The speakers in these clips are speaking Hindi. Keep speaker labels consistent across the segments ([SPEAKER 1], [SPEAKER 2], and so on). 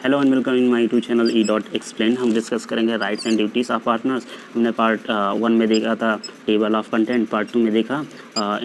[SPEAKER 1] Hello and welcome in my YouTube channel E.Explain। हम डिस्कस करेंगे rights and duties of partners. हमने पार्ट 1 में देखा था टेबल ऑफ कंटेंट, पार्ट 2 में देखा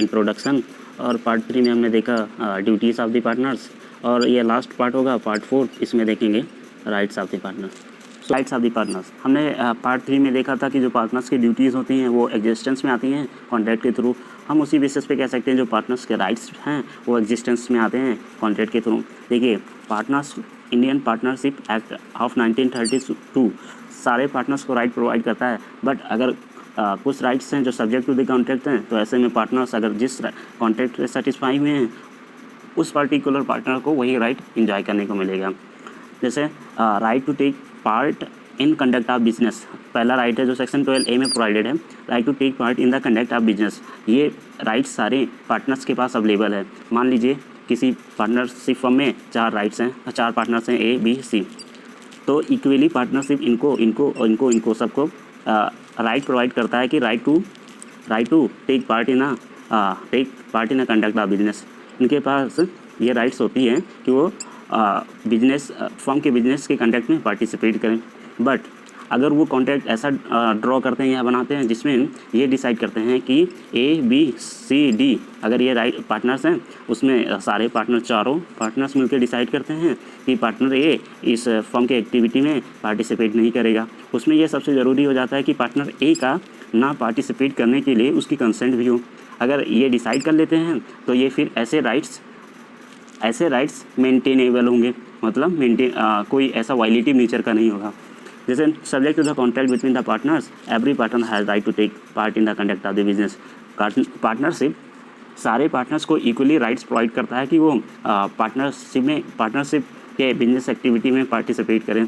[SPEAKER 1] इंट्रोडक्शन, और पार्ट 3 में हमने देखा ड्यूटीज़ ऑफ द पार्टनर्स, और ये लास्ट पार्ट होगा पार्ट 4, इसमें देखेंगे rights of the partners. Rights of the partners हमने पार्ट 3 में देखा था कि जो पार्टनर्स की ड्यूटीज़ होती हैं वो एग्जिस्टेंस में आती हैं कॉन्ट्रैक्ट के थ्रू। हम उसी बेसिस पे कह सकते हैं जो पार्टनर्स के राइट्स हैं वो एग्जिस्टेंस में आते हैं कॉन्ट्रैक्ट के थ्रू। देखिए, partners Indian partnership act of 1932 सारे पार्टनर्स को राइट प्रोवाइड करता है, बट अगर कुछ राइट्स हैं जो सब्जेक्ट टू द कॉन्ट्रैक्ट हैं, तो ऐसे में पार्टनर्स अगर जिस कॉन्ट्रैक्ट से सेटिस्फाई हुए हैं उस पर्टिकुलर पार्टनर को वही राइट इंजॉय करने को मिलेगा। जैसे right to take part in conduct of business, पहला राइट है जो सेक्शन 12A में प्रोवाइडेड है, right to take part in the conduct of business. ये राइट्स सारे पार्टनर्स के पास अवेलेबल है। मान लीजिए किसी पार्टनरशिप फर्म में 4 राइट्स हैं, 4 पार्टनर्स हैं A, B, C, तो इक्वली पार्टनरशिप इनको सबको राइट प्रोवाइड करता है कि right to take part in a conduct of business. इनके पास ये राइट्स होती हैं कि वो बिजनेस फर्म के बिजनेस के कंडक्ट में पार्टिसिपेट करें। बट अगर वो कॉन्ट्रैक्ट ऐसा ड्रॉ करते हैं या बनाते हैं जिसमें ये डिसाइड करते हैं कि A, B, C, D अगर ये राइट पार्टनर्स हैं, उसमें सारे पार्टनर, चारों पार्टनर्स मिलकर डिसाइड करते हैं कि पार्टनर A इस फर्म के एक्टिविटी में पार्टिसिपेट नहीं करेगा, उसमें ये सबसे ज़रूरी हो जाता है कि पार्टनर A का ना पार्टिसिपेट करने के लिए उसकी कंसेंट भी हो। अगर ये डिसाइड कर लेते हैं तो ये फिर ऐसे राइट्स मेंटेनेबल होंगे, मतलब कोई ऐसा वायलेटिव नेचर का नहीं होगा। जैसे subject to the contract between the partners, every partner has right to take part in the conduct of the business. Partnership सारे पार्टनर्स को इक्वली राइट्स प्रोवाइड करता है कि वो पार्टनरशिप के बिजनेस एक्टिविटी में पार्टिसिपेट करें।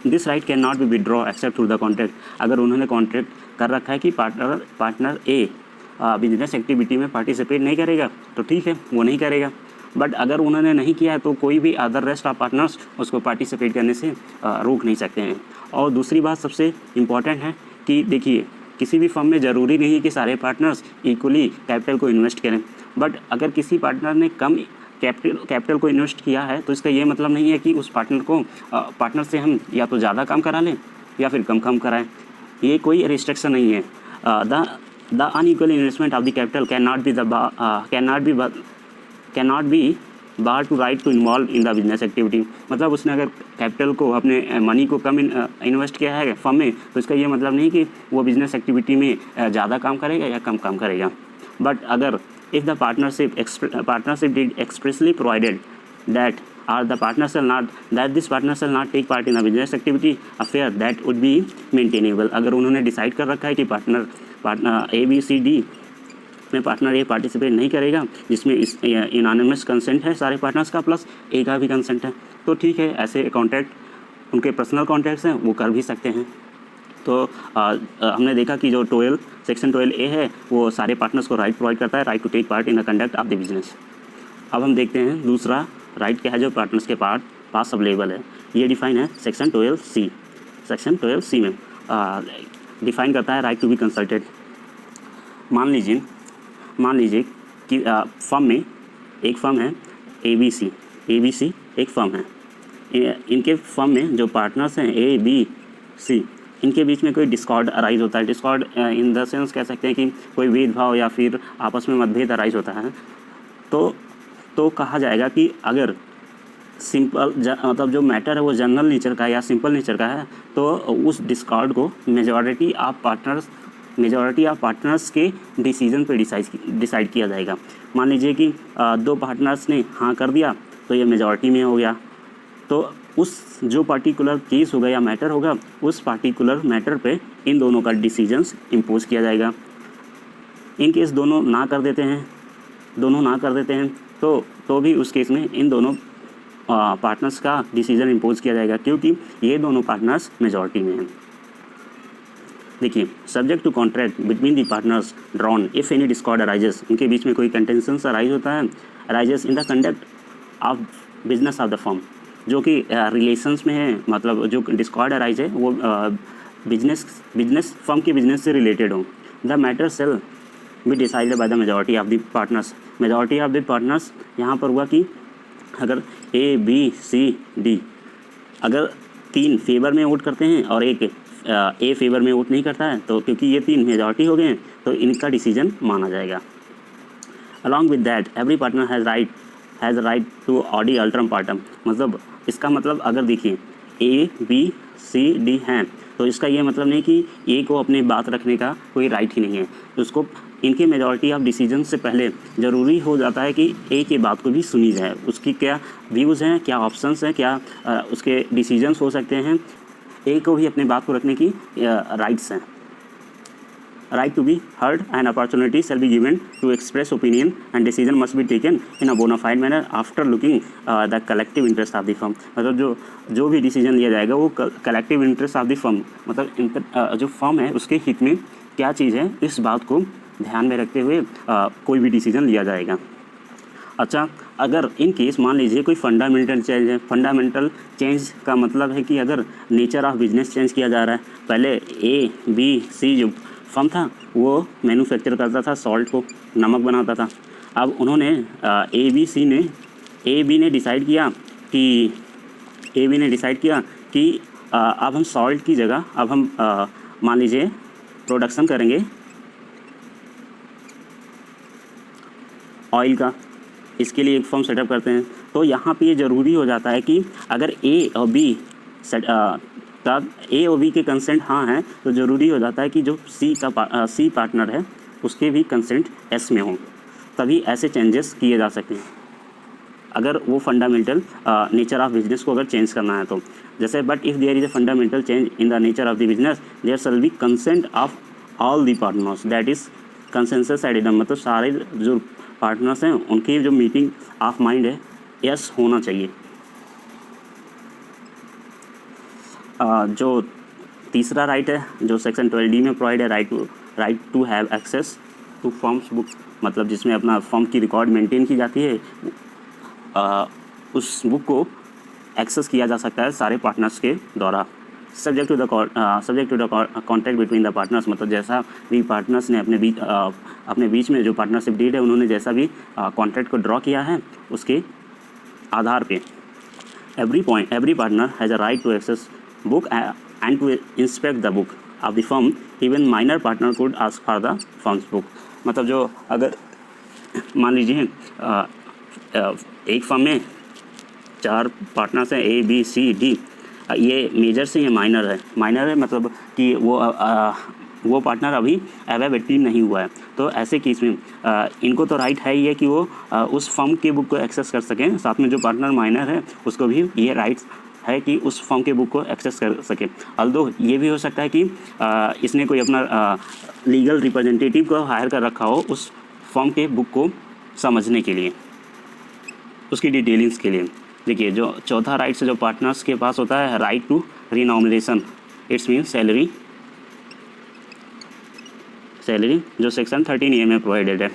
[SPEAKER 1] This right can not be withdraw except through the contract. अगर उन्होंने कॉन्ट्रैक्ट कर रखा है कि पार्टनर A बिजनेस एक्टिविटी में पार्टिसिपेट नहीं करेगा तो ठीक है, वो नहीं करेगा। बट अगर उन्होंने नहीं किया है तो कोई भी अदर रेस्ट ऑफ पार्टनर्स उसको पार्टिसिपेट करने से रोक नहीं सकते हैं। और दूसरी बात सबसे इम्पॉर्टेंट है कि देखिए, किसी भी फर्म में ज़रूरी नहीं है कि सारे पार्टनर्स इक्वली कैपिटल को इन्वेस्ट करें, बट अगर किसी पार्टनर ने कम कैपिटल को इन्वेस्ट किया है तो इसका ये मतलब नहीं है कि उस पार्टनर से हम या तो ज़्यादा काम करा लें या फिर कम कराएं। ये कोई रिस्ट्रिक्शन नहीं है। The unequal investment of the capital can not be bar to right to involve in the business activity. मतलब उसने अगर कैपिटल को, अपने मनी को कम इन्वेस्ट किया है फर्म में, तो इसका ये मतलब नहीं कि वो बिजनेस एक्टिविटी में ज़्यादा काम करेगा या कम काम करेगा। बट अगर if the partnership did expressly provided that the partner shall not take part in a business activity affair that would be maintainable। अगर उन्होंने डिसाइड कर रखा है कि partner A, B, C, D में पार्टनर A पार्टिसिपेट नहीं करेगा, जिसमें यूनानिमस कंसेंट है सारे पार्टनर्स का प्लस A का भी कंसेंट है, तो ठीक है, ऐसे कॉन्ट्रैक्ट उनके पर्सनल कॉन्ट्रैक्ट्स हैं वो कर भी सकते हैं। तो हमने देखा कि जो सेक्शन 12A है वो सारे पार्टनर्स को राइट प्रोवाइड करता है, right to take part in the conduct of the business. अब हम देखते हैं दूसरा राइट क्या है जो पार्टनर्स के पास अवेलेबल है। ये डिफाइन है सेक्शन 12C। सेक्शन 12C में डिफाइन करता है राइट टू बी कंसल्टेड। मान लीजिए कि फर्म में एक फर्म है ABC एक फर्म है। इनके फर्म में जो पार्टनर्स हैं A, B, C, इनके बीच में कोई डिस्कॉर्ड अराइज होता है। डिस्कॉर्ड इन द सेंस कह सकते हैं कि कोई भेदभाव या फिर आपस में मतभेद अराइज होता है। तो कहा जाएगा कि अगर मतलब जो मैटर है वो जनरल नेचर का या सिंपल नेचर का है, तो उस डिस्कॉर्ड को मेजॉरिटी ऑफ पार्टनर्स के डिसीजन पे डिसाइड किया जाएगा। मान लीजिए कि 2 पार्टनर्स ने हाँ कर दिया तो ये मेजॉरिटी में हो गया, तो उस जो पार्टिकुलर केस होगा या मैटर होगा, उस पार्टिकुलर मैटर पे इन दोनों का डिसीजंस इम्पोज किया जाएगा। इन केस दोनों ना कर देते हैं तो भी उस केस में इन दोनों पार्टनर्स का डिसीजन इम्पोज किया जाएगा, क्योंकि ये दोनों पार्टनर्स मेजॉरिटी में हैं। देखिए, subject to contract between the partners drawn if any discord arises, उनके बीच में कोई कंटेंशंस अराइज होता है, arises in the conduct of business of the firm, जो कि रिलेशंस में है, मतलब जो डिस्कॉर्ड अराइज है वो बिजनेस फर्म के बिजनेस से रिलेटेड हो। The matter shall be decided by the majority of the partners. Majority of the partners यहाँ पर हुआ कि अगर A, B, C, D अगर 3 फेवर में वोट करते हैं और एक ए फेवर में वोट नहीं करता है, तो क्योंकि ये 3 मेजॉरिटी हो गए हैं तो इनका डिसीजन माना जाएगा। Along with that every partner has right to ऑडी अल्टरम पार्टम। मतलब इसका मतलब अगर देखिए ए बी सी डी हैं तो इसका ये मतलब नहीं कि ए को अपनी बात रखने का कोई राइट ही नहीं है। उसको इनके मेजॉरिटी ऑफ डिसीजन से पहले ज़रूरी हो जाता है कि ए की बात को भी सुनी जाए, उसकी क्या व्यूज़ हैं, क्या ऑप्शंस हैं, क्या उसके डिसीजंस हो सकते हैं। ए को भी अपनी बात को रखने की राइट्स हैं। Right to be heard and opportunity shall be given to express opinion and decision must be taken in a bona fide manner after looking the collective interest of the firm. मतलब जो भी डिसीजन लिया जाएगा वो collective interest of the firm, मतलब जो फर्म है उसके हित में क्या चीज़ है, इस बात को ध्यान में रखते हुए कोई भी डिसीजन लिया जाएगा। अच्छा, अगर इन केस मान लीजिए कोई फंडामेंटल चेंज है, फंडामेंटल चेंज का मतलब है कि अगर नेचर ऑफ बिजनेस चेंज किया जा रहा है। पहले ए बी सी जो फर्म था वो मैन्युफैक्चर करता था सॉल्ट को, नमक बनाता था। अब उन्होंने ए बी ने डिसाइड किया कि अब हम सॉल्ट की जगह अब हम मान लीजिए प्रोडक्शन करेंगे ऑयल का। इसके लिए एक फर्म सेटअप करते हैं। तो यहाँ पे ये ज़रूरी हो जाता है कि अगर ए और बी के कंसेंट हाँ हैं तो ज़रूरी हो जाता है कि जो सी पार्टनर है उसके भी कंसेंट एस में हों, तभी ऐसे चेंजेस किए जा सकते हैं अगर वो फंडामेंटल नेचर ऑफ बिजनेस को अगर चेंज करना है तो। जैसे but if there is a fundamental change in the nature of the business there shall be consent of all the partners, that is consensus एडिडम। मतलब सारे जो पार्टनर्स हैं उनकी जो मीटिंग ऑफ माइंड है यस होना चाहिए। जो तीसरा राइट है जो सेक्शन 12D में प्रोवाइड है, right to have access to firm's book, मतलब जिसमें अपना फर्म की रिकॉर्ड मेंटेन की जाती है, उस बुक को एक्सेस किया जा सकता है सारे पार्टनर्स के द्वारा। Subject to the contract between the partners, मतलब जैसा भी पार्टनर्स ने अपने बीच में जो पार्टनरशिप डीड है उन्होंने जैसा भी कॉन्ट्रैक्ट को ड्रॉ किया है उसके आधार पे every partner has a right to access book and to inspect the book of the firm. Even minor partner could ask for the firm's book. मतलब जो अगर मान लीजिए एक फर्म में 4 पार्टनर्स हैं ए बी सी डी, ये मेजर से ये माइनर है मतलब कि वो पार्टनर अभी अवेलेबिलिटी नहीं हुआ है। तो ऐसे केस में इनको तो राइट है ही है कि वो उस फर्म के बुक को एक्सेस कर सकें, साथ में जो पार्टनर माइनर है उसको भी ये राइट्स है कि उस फर्म के बुक को एक्सेस कर सके। अल्दो ये भी हो सकता है कि इसने कोई अपना लीगल रिप्रेजेंटेटिव को हायर कर रखा हो उस फर्म के बुक को समझने के लिए, उसकी डिटेलिंग्स के लिए। देखिए जो चौथा राइट से जो पार्टनर्स के पास होता है, right to remuneration, its mean salary जो सेक्शन 13A में प्रोवाइडेड है।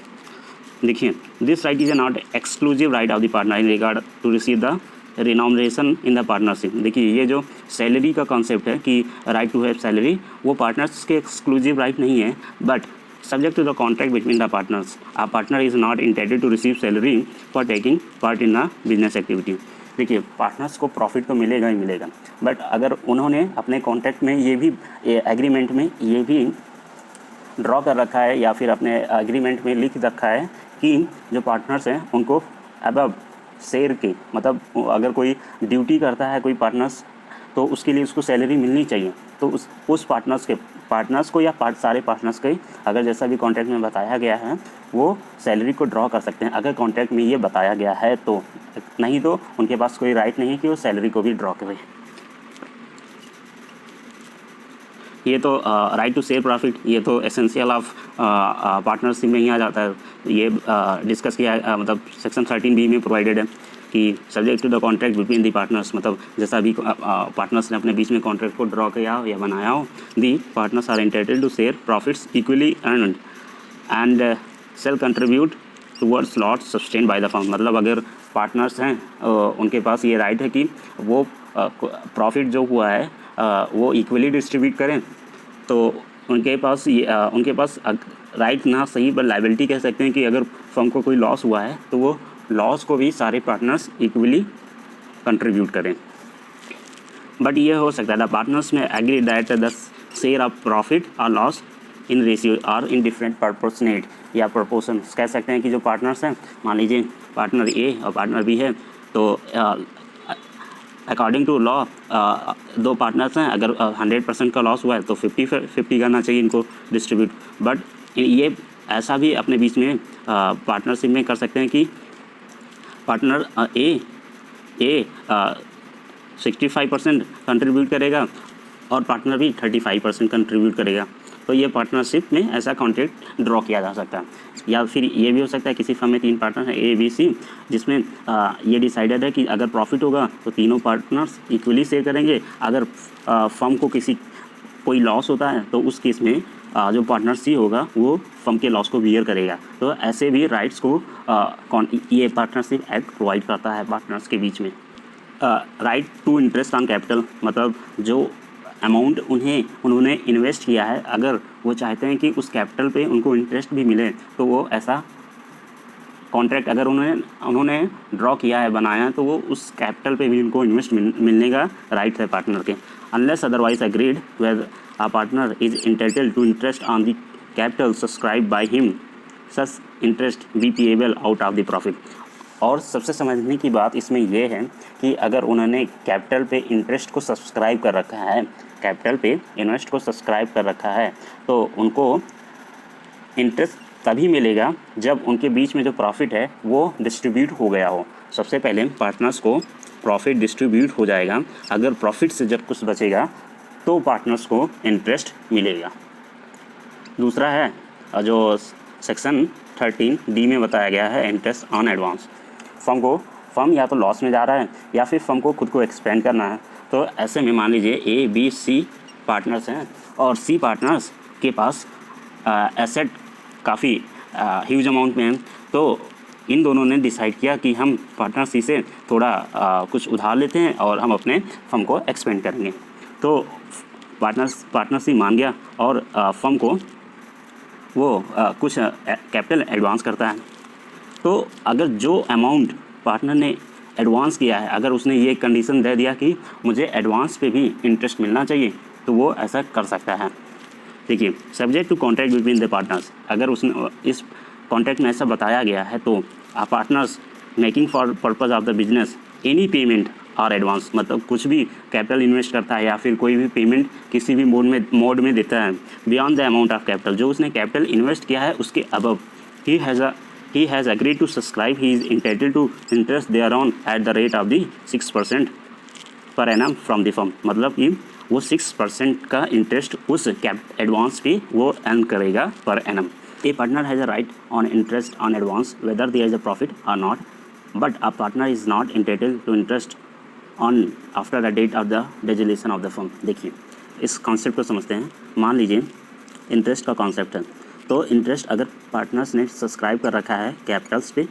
[SPEAKER 1] देखिए this right is not exclusive right of the partner in regard to receive the remuneration in the partnership. देखिए ये जो सैलरी का कॉन्सेप्ट है कि राइट टू हैव सैलरी, वो पार्टनर्स के एक्सक्लूसिव राइट नहीं है, but subject to the contract between the partners a partner is not intended to receive salary for taking part in the business activity. देखिए पार्टनर्स को प्रॉफिट तो मिलेगा ही मिलेगा, बट अगर उन्होंने अपने कॉन्ट्रैक्ट में ये भी एग्रीमेंट में ये भी ड्रॉ कर रखा है या फिर अपने एग्रीमेंट में लिख रखा है कि जो पार्टनर्स हैं उनको अबव शेयर के, मतलब अगर कोई ड्यूटी करता है कोई पार्टनर्स तो उसके लिए उसको सैलरी मिलनी चाहिए। तो उस पार्टनर्स को या सारे पार्टनर्स के अगर जैसा भी कॉन्ट्रैक्ट में बताया गया है वो सैलरी को ड्रॉ कर सकते हैं, अगर कॉन्ट्रैक्ट में ये बताया गया है तो। नहीं तो उनके पास कोई राइट नहीं है कि वो सैलरी को भी ड्रॉ करें। ये तो राइट टू शेयर प्रॉफिट, ये तो एसेंशियल ऑफ पार्टनरशिप में ही आ जाता है। ये डिस्कस किया मतलब सेक्शन 13B में प्रोवाइडेड है कि subject to the contract between the partners, मतलब जैसा भी पार्टनर्स ने अपने बीच में कॉन्ट्रैक्ट को ड्रॉ किया हो या बनाया हो, the partners are entitled to share profits equally earned and shall contribute towards lots sustained by the firm. मतलब अगर पार्टनर्स हैं उनके पास ये राइट है कि वो प्रॉफिट जो हुआ है वो इक्वली डिस्ट्रीब्यूट करें। तो उनके पास राइट ना सही पर लायबिलिटी कह सकते हैं कि अगर फर्म को कोई लॉस हुआ है तो वो लॉस को भी सारे पार्टनर्स इक्वली कंट्रीब्यूट करें। बट ये हो सकता है the partners may agree that the share of profit और लॉस इन रेशियो और इन डिफरेंट प्रपोर्शनेट या प्रोपोर्शन। कह सकते हैं कि जो पार्टनर्स हैं, मान लीजिए पार्टनर ए और पार्टनर बी है, तो अकॉर्डिंग टू लॉ दो पार्टनर्स हैं, अगर 100% का लॉस हुआ है तो 50-50 करना चाहिए इनको डिस्ट्रीब्यूट। बट ये ऐसा भी अपने बीच में पार्टनरशिप में कर सकते हैं कि पार्टनर ए 65% कंट्रीब्यूट करेगा और पार्टनर भी 35% कंट्रीब्यूट करेगा। तो ये पार्टनरशिप में ऐसा कॉन्ट्रैक्ट ड्रॉ किया जा सकता है। या फिर ये भी हो सकता है किसी फर्म में 3 पार्टनर हैं ए बी सी, जिसमें ये डिसाइडेड है कि अगर प्रॉफिट होगा तो तीनों पार्टनर्स इक्वली शेयर करेंगे। अगर फर्म को कोई लॉस होता है तो उस केस में जो पार्टनर सी होगा वो फर्म के लॉस को बियर करेगा। तो ऐसे भी राइट्स को ये पार्टनरशिप एक्ट प्रोवाइड करता है पार्टनर्स के बीच में। Right to interest on capital, मतलब जो अमाउंट उन्होंने इन्वेस्ट किया है, अगर वो चाहते हैं कि उस कैपिटल पे उनको इंटरेस्ट भी मिले तो वो ऐसा कॉन्ट्रैक्ट अगर उन्होंने ड्रॉ किया है, बनाया है, तो वो उस कैपिटल पे भी उनको इन्वेस्ट मिलने का राइट है पार्टनर के। Unless otherwise agreed where a partner is entitled to interest on the capital subscribe by him, such interest be payable out of the profit. और सबसे समझने की बात इसमें यह है कि अगर उन्होंने कैपिटल पे इंटरेस्ट को सब्सक्राइब कर रखा है, कैपिटल पे इन्वेस्ट को सब्सक्राइब कर रखा है, तो उनको इंटरेस्ट तभी मिलेगा जब उनके बीच में जो प्रॉफिट है वो डिस्ट्रीब्यूट हो गया हो। सबसे पहले पार्टनर्स को प्रॉफिट डिस्ट्रीब्यूट हो जाएगा, अगर प्रॉफिट से जब कुछ बचेगा तो पार्टनर्स को इंटरेस्ट मिलेगा। दूसरा है जो सेक्शन 13D में बताया गया है, इंटरेस्ट ऑन एडवांस। फर्म या तो लॉस में जा रहा है या फिर फर्म को खुद को एक्सपेंड करना है, तो ऐसे में मान लीजिए ए बी सी पार्टनर्स हैं और सी पार्टनर्स के पास एसेट काफ़ी ह्यूज अमाउंट में है, तो इन दोनों ने डिसाइड किया कि हम पार्टनर सी से थोड़ा कुछ उधार लेते हैं और हम अपने फर्म को एक्सपेंड करेंगे। तो पार्टनर सी मान गया और फर्म को वो कुछ कैपिटल एडवांस करता है। तो अगर जो अमाउंट पार्टनर ने एडवांस किया है, अगर उसने ये कंडीशन दे दिया कि मुझे एडवांस पे भी इंटरेस्ट मिलना चाहिए, तो वो ऐसा कर सकता है। देखिए, subject to contract between the partners, अगर उसने इस कॉन्ट्रैक्ट में ऐसा बताया गया है तो partners making for purpose of the business any payment और एडवांस, मतलब कुछ भी कैपिटल इन्वेस्ट करता है या फिर कोई भी पेमेंट किसी भी मोड में देता है beyond the amount of capital, जो उसने कैपिटल इन्वेस्ट किया है उसके above, he has agreed to subscribe, he is entitled to interest thereon at the rate of the 6% per annum from the firm, मतलब कि वो 6% का इंटरेस्ट उस एडवांस पे वो अर्न करेगा पर एनम। A partner has a right on interest on advance whether there is a profit or not, but a partner is not entitled to interest on after the date of the dissolution of the firm. देखिए, इस कॉन्सेप्ट को समझते हैं। मान लीजिए इंटरेस्ट का कॉन्सेप्ट है, तो इंटरेस्ट अगर पार्टनर्स ने सब्सक्राइब कर रखा है कैपिटल्स पे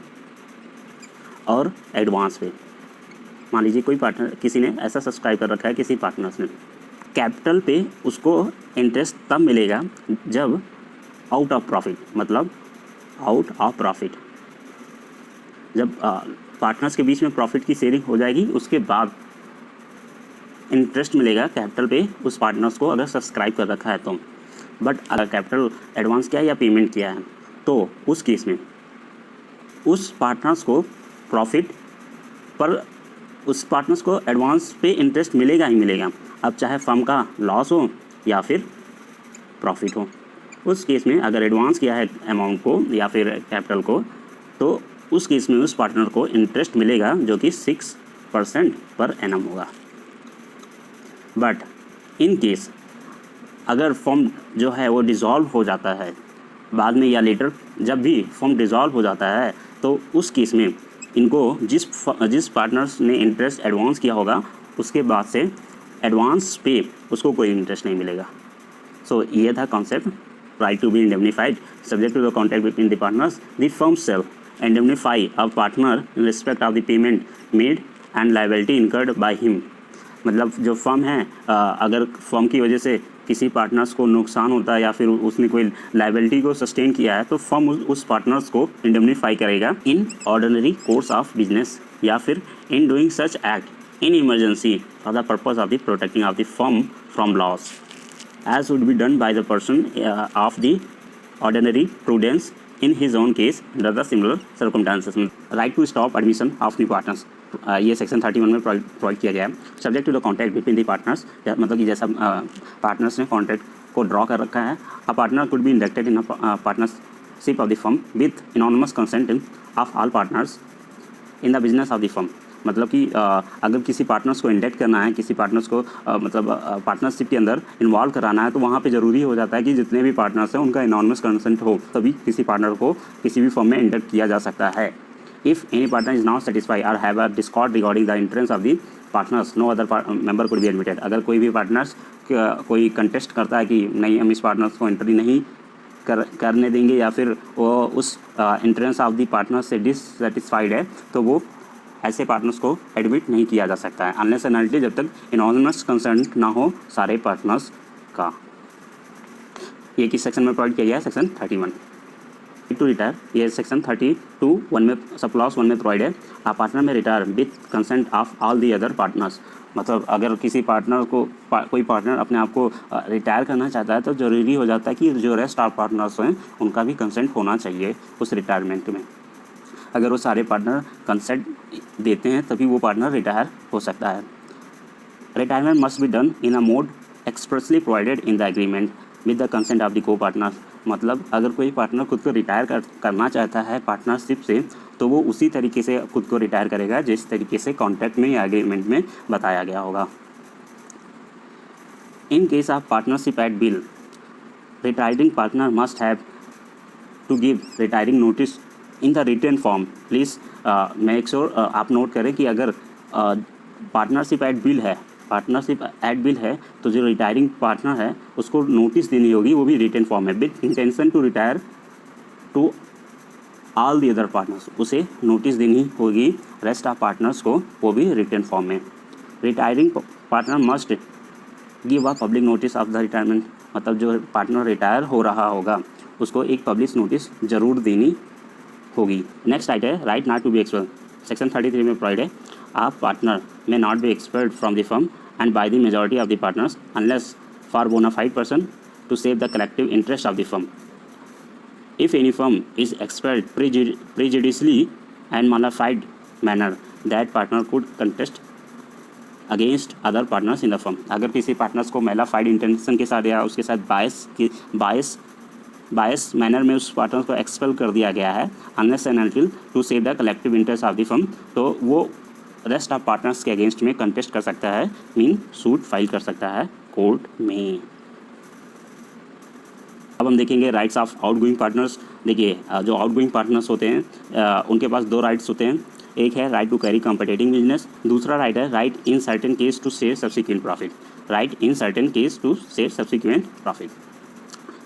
[SPEAKER 1] और एडवांस पे, मान लीजिए कोई पार्टनर किसी ने ऐसा सब्सक्राइब कर रखा है किसी पार्टनर्स ने, कैपिटल पे उसको इंटरेस्ट तब मिलेगा जब आउट ऑफ प्रॉफिट, मतलब आउट ऑफ प्रॉफिट, जब पार्टनर्स के बीच में प्रॉफिट की शेयरिंग हो जाएगी उसके बाद इंटरेस्ट मिलेगा कैपिटल पे उस पार्टनर्स को अगर सब्सक्राइब कर रखा है तो। बट अगर कैपिटल एडवांस किया है या पेमेंट किया है तो उस केस में उस पार्टनर्स को प्रॉफिट पर उस पार्टनर्स को एडवांस पे इंटरेस्ट मिलेगा ही मिलेगा, अब चाहे फर्म का लॉस हो या फिर प्रॉफिट हो। उस केस में अगर एडवांस किया है अमाउंट को या फिर कैपिटल को, तो उस केस में उस पार्टनर को इंटरेस्ट मिलेगा जो कि 6% पर एनम होगा। बट इन केस अगर फर्म जो है वो डिज़ोल्व हो जाता है बाद में या लेटर, जब भी फर्म डिज़ोल्व हो जाता है तो उस केस में इनको जिस पार्टनर्स ने इंटरेस्ट एडवांस किया होगा उसके बाद से एडवांस पे उसको कोई इंटरेस्ट नहीं मिलेगा। सो ये था concept, right to be indemnified subject to the contract between the partners. The firm shall indemnify a partner in respect of the payment made and liability incurred by him, मतलब जो फर्म है अगर फर्म की वजह से किसी पार्टनर्स को नुकसान होता है या फिर उसने कोई लायबिलिटी को सस्टेन किया है तो फर्म उस पार्टनर्स को इंडेमनीफाई करेगा in ordinary course of business या फिर in doing such act in emergency for the purpose of the protecting of the firm from loss, as would be done by the person of the ordinary prudence in his own case under the similar circumstances. Right to stop admission of new partners, ये सेक्शन 31 में प्रोवाइड किया गया है. Subject to the contract between the partners, मतलब कि जैसा पार्टनर्स ने कॉन्ट्रैक्ट को ड्रॉ कर रखा है. A partner could be inducted in a partnership of the firm with unanimous consent of all partners in the business of the firm. मतलब कि अगर किसी पार्टनर्स को इंडेक्ट करना है, किसी पार्टनर्स को मतलब पार्टनरशिप के अंदर इन्वॉल्व कराना है, तो वहाँ पे ज़रूरी हो जाता है कि जितने भी पार्टनर्स हैं उनका इनॉनिमस कंसेंट हो, तभी किसी पार्टनर को किसी भी फर्म में इंडेक्ट किया जा सकता है. If any partner is not satisfy or have a discord regarding the interest of the partners, no other member could be admitted. अगर कोई भी पार्टनर्स कोई कंटेस्ट करता है कि नहीं, हम इस पार्टनर्स को एंट्री नहीं करने देंगे, या फिर वो उस इंटरेस्ट ऑफ द पार्टनर से डिससेटिस्फाइड है, तो वो ऐसे पार्टनर्स को एडमिट नहीं किया जा सकता है अनलेस एंड अनटिल जब तक इनॉनिमस कंसेंट ना हो सारे पार्टनर्स का. ये किस सेक्शन में प्रोवाइड किया गया है? सेक्शन 31. टू रिटायर, ये सेक्शन 32(1) में सब क्लॉज 1 में प्रोवाइड है. आ पार्टनर में retire with consent of all the other partners. मतलब अगर किसी पार्टनर को कोई पार्टनर अपने आप को रिटायर करना चाहता है, तो ज़रूरी हो जाता है कि जो रेस्ट ऑफ पार्टनर्स हैं उनका भी कंसेंट होना चाहिए उस रिटायरमेंट में. अगर वो सारे पार्टनर कंसेंट देते हैं तभी वो पार्टनर रिटायर हो सकता है. Retirement must be done in a mode expressly provided in the agreement with the consent of the को पार्टनर. मतलब अगर कोई पार्टनर खुद को रिटायर करना चाहता है पार्टनरशिप से, तो वो उसी तरीके से खुद को रिटायर करेगा जिस तरीके से कॉन्ट्रैक्ट में या एग्रीमेंट में बताया गया होगा. In case of partnership at will, retiring partner must have to give retiring notice in the written form. Please make sure आप नोट करें कि अगर पार्टनरशिप एट बिल है, तो जो रिटायरिंग पार्टनर है उसको नोटिस देनी होगी, वो भी रिटन फॉर्म में, with intention to retire to all the other partners. उसे नोटिस देनी होगी रेस्ट ऑफ पार्टनर्स को, वो भी रिटन फॉर्म में. Retiring partner must give a public notice of the retirement. मतलब जो पार्टनर रिटायर हो रहा होगा उसको एक पब्लिक नोटिस ज़रूर देनी होगी. नेक्स्ट राइट है right not to be expelled. Section 33 में प्रोवाइड है, a partner may not be expelled from the firm and by the majority of the partners unless for bona fide person to save the collective interest of the firm. If any firm is expelled prejudicially and modified manner, that partner could contest against other partners in the firm. अगर किसी पार्टनर्स को मेलाफाइड इंटेंशन के साथ या उसके साथ बायस मैनर में उस पार्टनर को एक्सपेल कर दिया गया है unless and until to save the collective interest of the firm, तो वो रेस्ट ऑफ पार्टनर्स के अगेंस्ट में कंटेस्ट कर सकता है, मीन सूट फाइल कर सकता है कोर्ट में. अब हम देखेंगे राइट्स ऑफ आउटगोइंग पार्टनर्स. देखिए जो आउटगोइंग पार्टनर्स होते हैं उनके पास 2 राइट्स होते हैं. एक है right to carry competing business, दूसरा राइट है right in certain case to share subsequent profit. Right in certain case to share subsequent profit.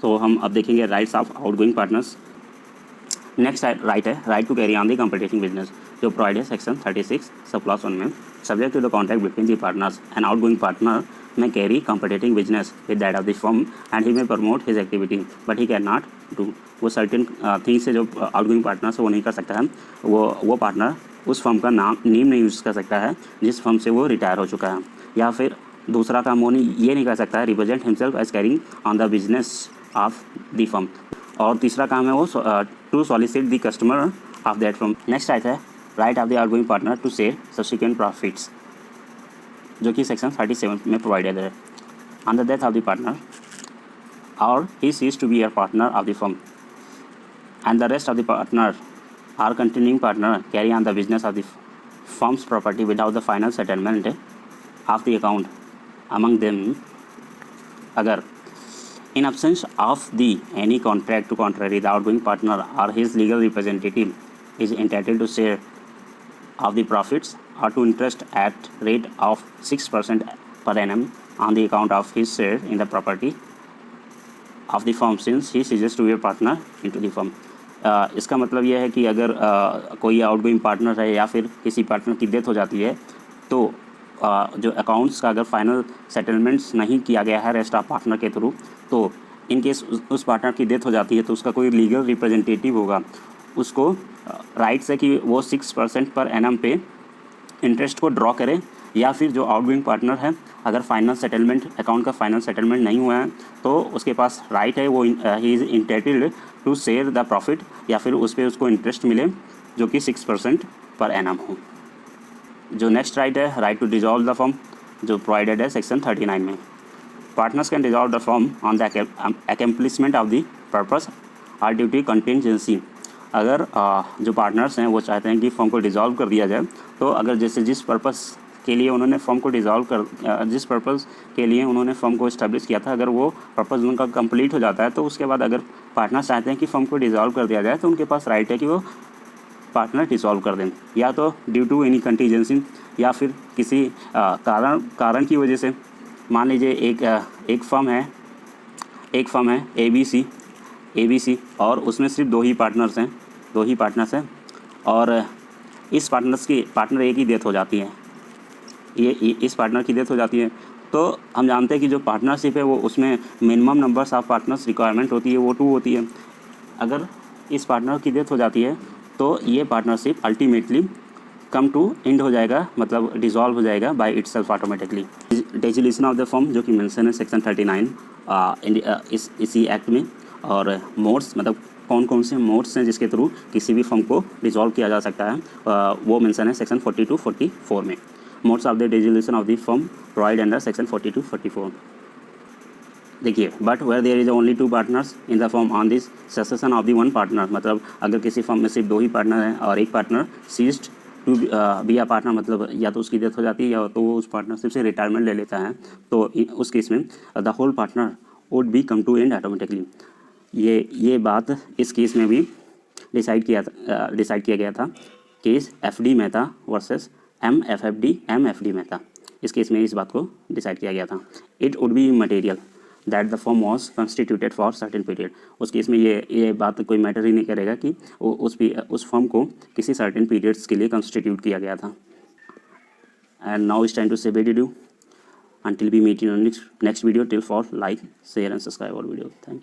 [SPEAKER 1] तो हम अब देखेंगे rights of outgoing partners. Next right है right to carry on the competing business, जो प्रोवाइड है सेक्शन 36 सब क्लॉज 1 में. Subject to the contract between the partners, an outgoing partner may carry competing business with that of the firm and he may promote his activity but he cannot do. वो certain things से जो outgoing partners वो नहीं कर सकता है. वो पार्टनर उस फर्म का नेम नहीं यूज़ कर सकता है जिस फर्म से वो रिटायर हो चुका है. या फिर दूसरा काम वो ये नहीं कर सकता है represent himself as carrying on the business of the firm. और तीसरा काम है वो to solicit the customer of that firm. Next right है right of the outgoing partner to share subsequent profits, जो कि सेक्शन 37 में प्रोवाइडेड है. On the death of the partner और he cease to be a partner of the firm and the rest of the partner are continuing partner carry on the business of the firms property without the final settlement of the account among them. अगर इन absence of the any contract to contrary, the outgoing partner or his legal representative is entitled to share of the profits or to interest at rate of 6% per annum on the account of his share in the property of the firm since he ceases to be a partner into the firm. इसका मतलब यह है कि अगर कोई आउटगोइंग पार्टनर है या फिर किसी पार्टनर की डेथ हो जाती है, तो जो अकाउंट्स का अगर फाइनल सेटलमेंट्स नहीं किया गया है रेस्ट ऑफ पार्टनर के थ्रू, तो इन केस उस पार्टनर की डेथ हो जाती है तो उसका कोई लीगल रिप्रेजेंटेटिव होगा, उसको राइट्स है कि वो 6% पर एनम पे इंटरेस्ट को ड्रॉ करे या फिर जो आउटगोइंग पार्टनर है, अगर फाइनल सेटलमेंट अकाउंट का फाइनल सेटलमेंट नहीं हुआ है तो उसके पास राइट है, वो ही is entitled to share the profit, या फिर उस पर उसको इंटरेस्ट मिले जो कि 6% पर एनम हो। जो नेक्स्ट राइट है, right to dissolve the firm, जो प्रोवाइडेड है सेक्शन 39 में। Partners can dissolve the firm on the accomplishment of the purpose or duty contingency. अगर जो पार्टनर्स हैं वो चाहते हैं कि फर्म को डिज़ोल्व कर दिया जाए, तो अगर जैसे जिस पर्पस के लिए उन्होंने फर्म को डिज़ोल्व कर जिस पर्पस के लिए उन्होंने फर्म को इस्टेब्लिश किया था, अगर वो पर्पस उनका कंप्लीट हो जाता है तो उसके बाद अगर पार्टनर्स चाहते हैं कि फर्म को डिज़ोल्व कर दिया जाए तो उनके पास राइट है कि वो पार्टनर डिसॉल्व कर दें, या तो ड्यू टू एनी कंटीजेंसी, या फिर किसी कारण की वजह से। मान लीजिए एक फर्म है ABC और उसमें सिर्फ दो ही पार्टनर्स हैं और इस पार्टनर एक ही डेथ हो जाती है, इस पार्टनर की डेथ हो जाती है, तो हम जानते हैं कि जो पार्टनरशिप है वो उसमें minimum numbers of partners requirement होती है वो 2 होती है। अगर इस पार्टनर की डेथ हो जाती है तो ये partnership ultimately come to end हो जाएगा, मतलब डिसॉल्व हो जाएगा by itself automatically. Dissolution of the firm जो कि मेंशन है सेक्शन 39 इसी एक्ट में, और मोड्स मतलब कौन कौन से मोड्स हैं जिसके थ्रू किसी भी फर्म को डिसॉल्व किया जा सकता है, वो मेंशन है सेक्शन 42-44 में। Modes of the dissolution of the firm provide under section 42-44। देखिए, but where there is only 2 partners in the firm on this cessation of the 1 partner, मतलब अगर किसी फर्म में सिर्फ 2 ही पार्टनर हैं और एक partner ceased to be a partner, मतलब या तो उसकी डेथ हो जाती है या तो वो उस पार्टनरशिप से रिटायरमेंट ले लेता है, तो उस केस में the whole partner would be come to end automatically. ये बात इस केस में भी डिसाइड किया गया था, case FD Mehta versus MFD Mehta. इस केस में इस बात को डिसाइड किया गया था। It would be material that the firm was constituted for certain period. उस केस में ये बात कोई मैटर ही नहीं करेगा कि उस फर्म को किसी सर्टेन पीरियड्स के लिए कंस्टिट्यूट किया गया था। And now it's time to say bid you until we meet in our next video. Till for like, share and subscribe our video. Thank you.